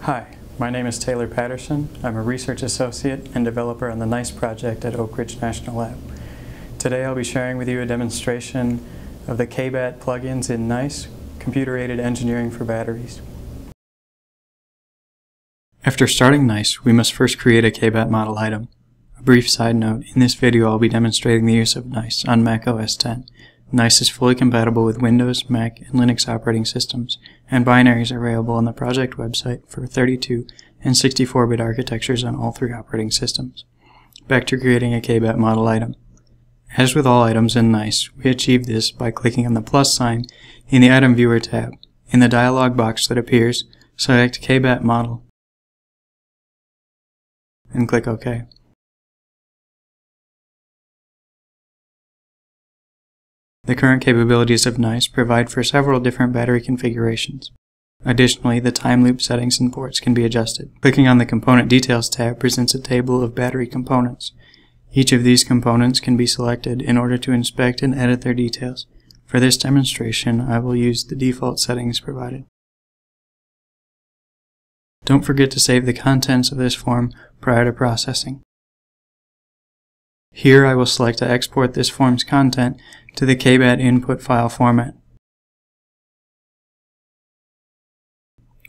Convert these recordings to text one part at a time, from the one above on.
Hi, my name is Taylor Patterson. I'm a research associate and developer on the NiCE project at Oak Ridge National Lab. Today I'll be sharing with you a demonstration of the CAEBAT plugins in NiCE, computer-aided engineering for batteries. After starting NiCE, we must first create a CAEBAT model item. A brief side note, in this video I'll be demonstrating the use of NiCE on Mac OS X. NiCE is fully compatible with Windows, Mac, and Linux operating systems, and binaries are available on the project website for 32 and 64-bit architectures on all three operating systems. Back to creating a CAEBAT model item. As with all items in NiCE, we achieve this by clicking on the plus sign in the Item Viewer tab. In the dialog box that appears, select CAEBAT Model and click OK. The current capabilities of NiCE provide for several different battery configurations. Additionally, the time loop settings and ports can be adjusted. Clicking on the Component Details tab presents a table of battery components. Each of these components can be selected in order to inspect and edit their details. For this demonstration, I will use the default settings provided. Don't forget to save the contents of this form prior to processing. Here I will select to export this form's content to the CAEBAT input file format.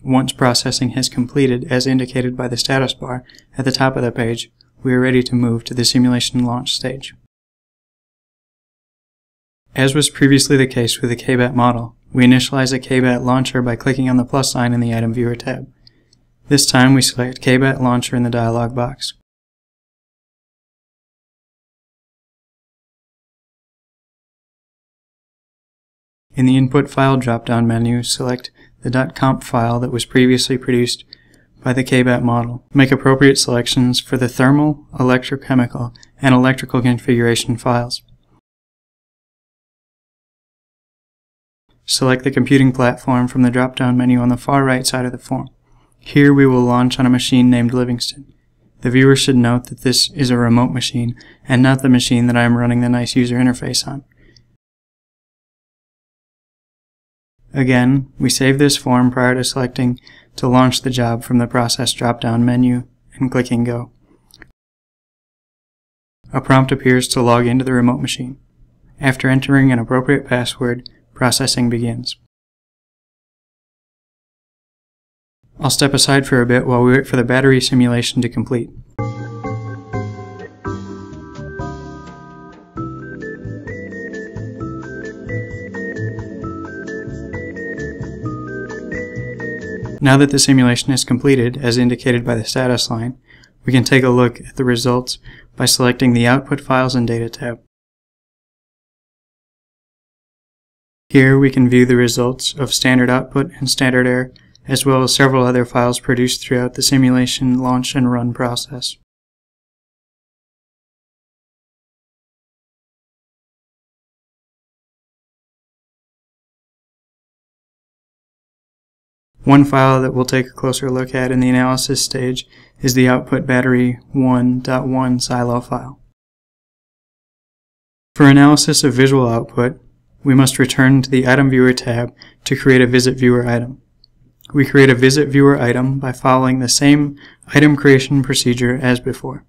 Once processing has completed, as indicated by the status bar at the top of the page, we are ready to move to the simulation launch stage. As was previously the case with the CAEBAT model, we initialize a CAEBAT launcher by clicking on the plus sign in the Item Viewer tab. This time we select CAEBAT Launcher in the dialog box. In the Input File drop-down menu, select the .comp file that was previously produced by the CAEBAT model. Make appropriate selections for the thermal, electrochemical, and electrical configuration files. Select the computing platform from the drop-down menu on the far right side of the form. Here we will launch on a machine named Livingston. The viewer should note that this is a remote machine and not the machine that I am running the NiCE user interface on. Again, we save this form prior to selecting to launch the job from the Process drop-down menu and clicking Go. A prompt appears to log into the remote machine. After entering an appropriate password, processing begins. I'll step aside for a bit while we wait for the battery simulation to complete. Now that the simulation is completed, as indicated by the status line, we can take a look at the results by selecting the Output Files and Data tab. Here we can view the results of standard output and standard error, as well as several other files produced throughout the simulation launch and run process. One file that we'll take a closer look at in the analysis stage is the output battery 1.1 silo file. For analysis of visual output, we must return to the Item Viewer tab to create a Visit Viewer item. We create a Visit Viewer item by following the same item creation procedure as before.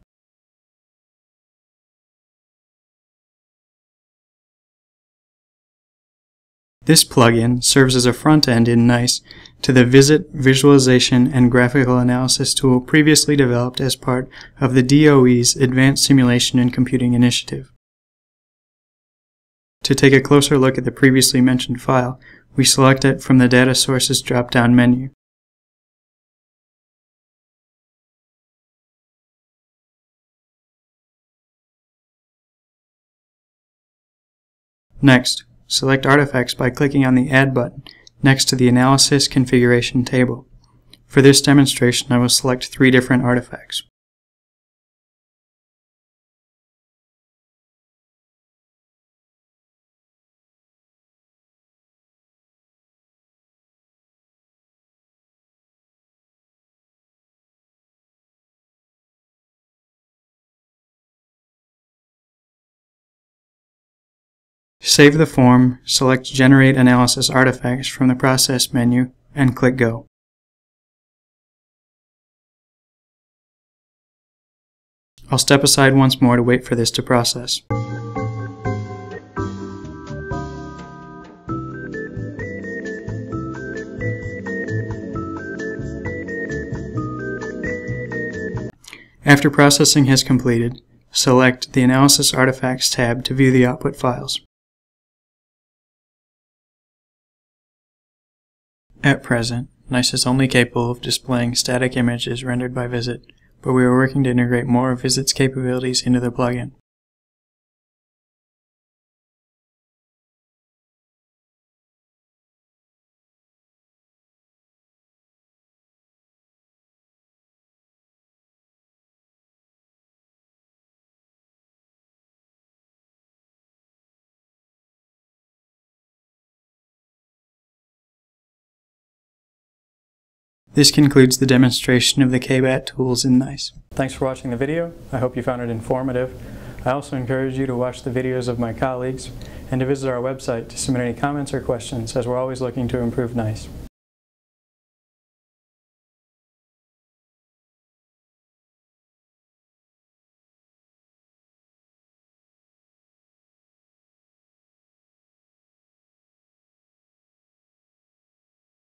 This plugin serves as a front end in NiCE to the Visit, Visualization, and Graphical Analysis tool previously developed as part of the DOE's Advanced Simulation and Computing Initiative. To take a closer look at the previously mentioned file, we select it from the Data Sources drop-down menu. Next, select Artifacts by clicking on the Add button next to the Analysis Configuration table. For this demonstration, I will select 3 different artifacts. Save the form, select Generate Analysis Artifacts from the Process menu, and click Go. I'll step aside once more to wait for this to process. After processing has completed, select the Analysis Artifacts tab to view the output files. At present, NiCE is only capable of displaying static images rendered by Visit, but we are working to integrate more of Visit's capabilities into the plugin. This concludes the demonstration of the CAEBAT tools in NiCE. Thanks for watching the video. I hope you found it informative. I also encourage you to watch the videos of my colleagues and to visit our website to submit any comments or questions, as we're always looking to improve NiCE.